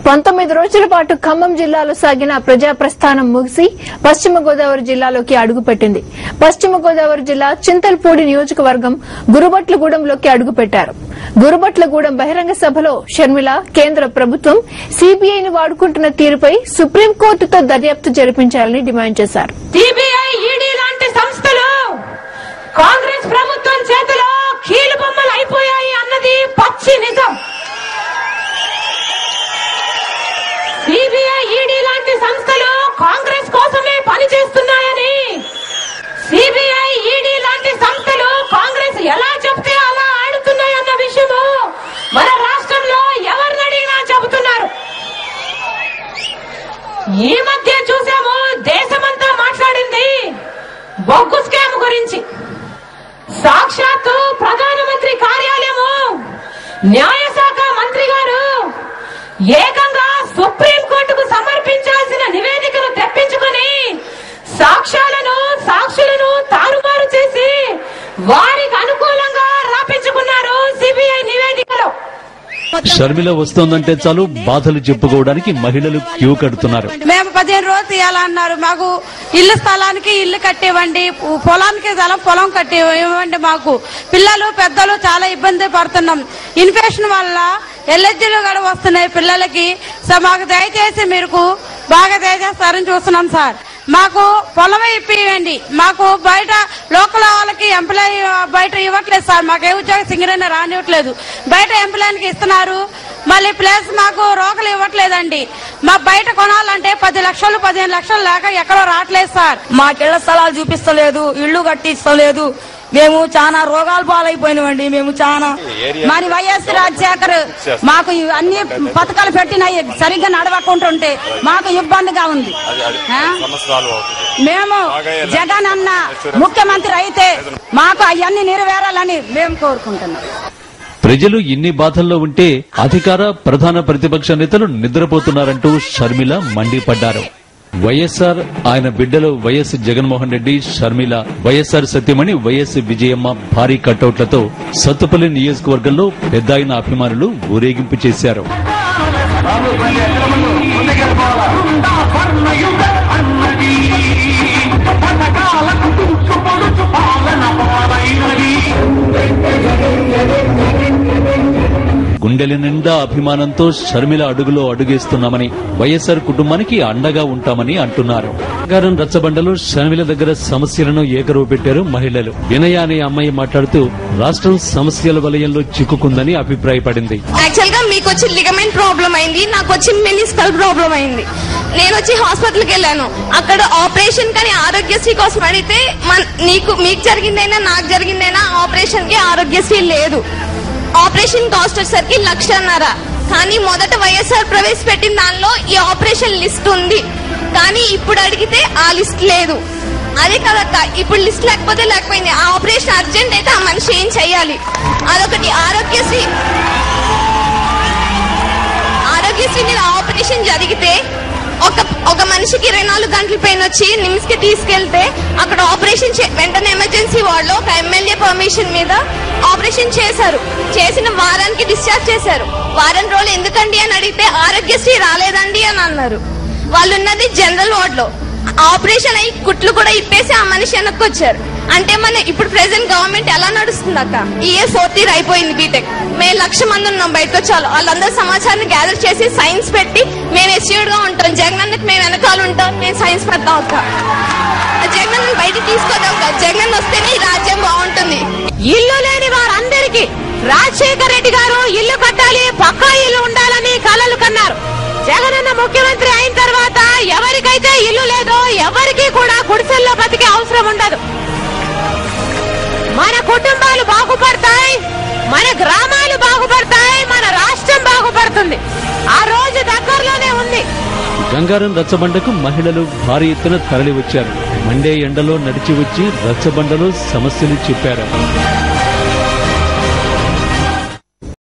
19 రోజుల పాటు ఖమ్మం జిల్లాలో సాగిన ప్రజా ప్రస్థానం ముగిసి పశ్చిమ గోదావరి జిల్లాలోకి అడుగుపెట్టింది. పశ్చిమ గోదావరి జిల్లా చింతల్పూడి నియోజకవర్గం గురుబట్లగూడెంలోకి అడుగుపెట్టారు. గురుబట్లగూడెం బహిరంగ సభలో షర్మిల కేంద్ర ప్రభుత్వం సీబీఐని వాడుకుంటున్న తీరుపై సుప్రీంకోర్టుతో దర్యాప్తు జరిపించాలని డిమాండ్ చేశారు. సీబీఐ, ఈడీ లాంటి సంస్థలు కాంగ్రెస్ ప్రభుత్వం చేతిలో కీలుబొమ్మలు అయిపోయాయి అన్నది పచ్చి నిజం. సీబీఐ, ఈడీ లాంటి సంస్థలు కాంగ్రెస్ కోసమే పనిచేస్తున్నాయని, సీబీఐ, ఈడీ లాంటి సంస్థలు కాంగ్రెస్ ఎలా చెప్తే అలా ఆడుతున్నాయన్న విషయము మన రాష్ట్రంలో ఎవరిని అడిగినా చెబుతున్నారు. ఈ మధ్య చూసాము, దేశమంతా మాట్లాడింది బొగ్గు స్కామ్ గురించి. సాక్షాత్తు ప్రధానమంత్రి కార్యాలయము, న్యాయశాఖ మంత్రి గారు ఏకంగా సుప్రీంకోర్టుకు సమర్పించాల్సిన నివేదికను తెప్పించుకుని సాక్షులను తారుమారు చేసి వారికి అనుకూలంగా రాపించుకున్నారు సిబిఐ నివేదికలో. షర్మిల వస్తోందంటే చాలు బాధలు చెప్పుకోవడానికి మహిళలు క్యూ కడుతున్నారు. మేము 15 రోజులు తీయాలన్నారు. మాకు ఇల్లు స్థలానికి ఇల్లు కట్టివ్వండి, పొలానికి పొలం కట్టివ్వండి. మాకు పిల్లలు పెద్దలు చాలా ఇబ్బంది పడుతున్నాం. ఇన్ఫెక్షన్ వల్ల ఎలర్జీలు కూడా వస్తున్నాయి పిల్లలకి. సో మాకు దయచేసి మీరు బాగా దయచేస్తారని చూస్తున్నాం సార్. మాకు పొలం ఇప్పివ్వండి. మాకు బయట లోకల్ వాళ్ళకి ఎంప్లాయీ బయట ఇవ్వట్లేదు సార్. మాకు ఏ ఉద్యోగ సింగరైనా రానివ్వట్లేదు. బయట ఎంప్లాయీకి ఇస్తున్నారు. మళ్ళీ ప్లస్ మాకు రోకలు ఇవ్వట్లేదండి. మా బయట కొనాలంటే 10 లక్షలు 15 లక్షలు లేక ఎక్కడో రావట్లేదు సార్. మాకిళ్ల స్థలాలు చూపిస్తలేదు, ఇళ్లు కట్టిస్తలేదు. మేము చాలా రోగాలు పాలైపోయినామండి. మేము చాలా మరి వైఎస్ రాజశేఖర్ మాకు అన్ని పథకాలు పెట్టినాయి, సరిగ్గా నడవకుంటుంటే మాకు ఇబ్బందిగా ఉంది. మేము జగన్ అన్న ముఖ్యమంత్రి అయితే మాకు అవన్నీ నెరవేరాలని మేము కోరుకుంటున్నాం. ప్రజలు ఇన్ని బాధల్లో ఉంటే అధికార ప్రధాన ప్రతిపక్ష నేతలు నిద్రపోతున్నారంటూ షర్మిల మండిపడ్డారు. వైఎస్ఆర్, ఆయన బిడ్డలు వైఎస్ జగన్మోహన్ రెడ్డి, షర్మిల, వైఎస్ఆర్ సత్యమణి వైఎస్ విజయమ్మ భారీ కటౌట్లతో సత్తుపల్లి నియోజకవర్గంలో పెద్దాయన అభిమానులు ఊరేగింపు చేశారు. గుండెల నిండా అభిమానంతో షర్మిల అడుగులో అడుగేస్తున్నామని, వైఎస్ఆర్ కుటుంబానికి అండగా ఉంటామని అంటున్నారు. గారం రచ్చబండలో షర్మిల దగ్గర సమస్యలను ఏకరువు పెట్టారు మహిళలు. వినయ అనే అమ్మాయి మాట్లాడుతూ రాష్ట్రం సమస్యల వలయంలో చిక్కుకుందని అభిప్రాయపడింది. యాక్చువల్ గా మీకు వచ్చి లిగమెంట్ ప్రాబ్లం అయింది, నాకు వచ్చి మెనిస్కల్ ప్రాబ్లం అయింది. నేను వచ్చి హాస్పిటల్కి వెళ్ళాను. అక్కడ ఆపరేషన్ కానీ ఆరోగ్యశ్రీ కోసం అడిగితే మీకు జరిగిందైనా నాకు జరిగిందైనా ఆపరేషన్ కి ఆరోగ్యశ్రీ లేదు. ఆపరేషన్ కాస్ట్ వచ్చేసరికి 1.5 లక్షలు. కానీ మొదట వైఎస్ఆర్ ప్రవేశపెట్టిన దానిలో ఈ ఆపరేషన్ లిస్ట్ ఉంది, కానీ ఇప్పుడు అడిగితే ఆ లిస్ట్ లేదు. అదే కదక్క, ఇప్పుడు లిస్ట్ లేకపోయింది. ఆ ఆపరేషన్ అర్జెంట్ అయితే ఆ మనిషి ఏం చెయ్యాలి? అదొకటి. ఆరోగ్యశ్రీ మీద ఆపరేషన్ జరిగితే ఒక మనిషికి 24 గంటల పైన వచ్చి నిమ్స్ కి తీసుకెళ్తే అక్కడ ఆపరేషన్ వెంటనే ఎమర్జెన్సీ వార్డ్ లో ఒక ఎమ్మెల్యే పర్మిషన్ మీద ఆపరేషన్ చేశారు. చేసిన వారానికి డిశ్చార్జ్ చేశారు. వారం రోజులు ఎందుకండి అని అడిగితే ఆరోగ్యశ్రీ రాలేదండి అని అన్నారు. వాళ్ళు ఉన్నది జనరల్ వార్డ్ లో. ఆపరేషన్ అయ్యి కుట్లు కూడా ఇప్పేసి ఆ మనిషి వెనక్కి వచ్చారు. అంటే మన ఇప్పుడు ప్రెసెంట్ గవర్నమెంట్ ఎలా నడుస్తుంది అక్క? ఈ ఇయర్ 4th ఇయర్ అయిపోయింది బీటెక్. మేము 1,00,000 మంది ఉన్నాం బయటకు వచ్చారు. వాళ్ళందరూ సమాచారాన్ని గ్యాదర్ చేసి సైన్స్ పెట్టి మేము ఎస్యూడ్ గా ఉంటాం. జగన్ మేము వెనకాల ఉంటాం. మేము సైన్స్ పెడతాం అక్క. జగన్ బయటకు తీసుకోదాం. జగన్ వస్తేనే ఈ రాజ్యం బాగుంటుంది. ఇల్లు లేని వారందరికీ రాజశేఖర్ రెడ్డి గారు ఇల్లు కట్టాలి, పక్కా ఇల్లు ఉండాలని కలలు కన్నారు. జగనన్న ముఖ్యమంత్రి అయిన తర్వాత ఎవరికైతే ఇల్లు లేదో ఎవరికి కూడా గుడిసెల్లో బతికే అవసరం ఉండదు. మన కుటుంబాలు బాగుపడతాయి, మన గ్రామాలు బాగుపడతాయి, మన రాష్ట్రం బాగుపడుతుంది. ఆ రోజు దగ్గరలోనే ఉంది. గంగారం రచ్చబండకు మహిళలు భారీ ఎత్తున తరలి వచ్చారు. మండే ఎండలో నడిచి వచ్చి రచ్చబండలో సమస్యలు చెప్పారు.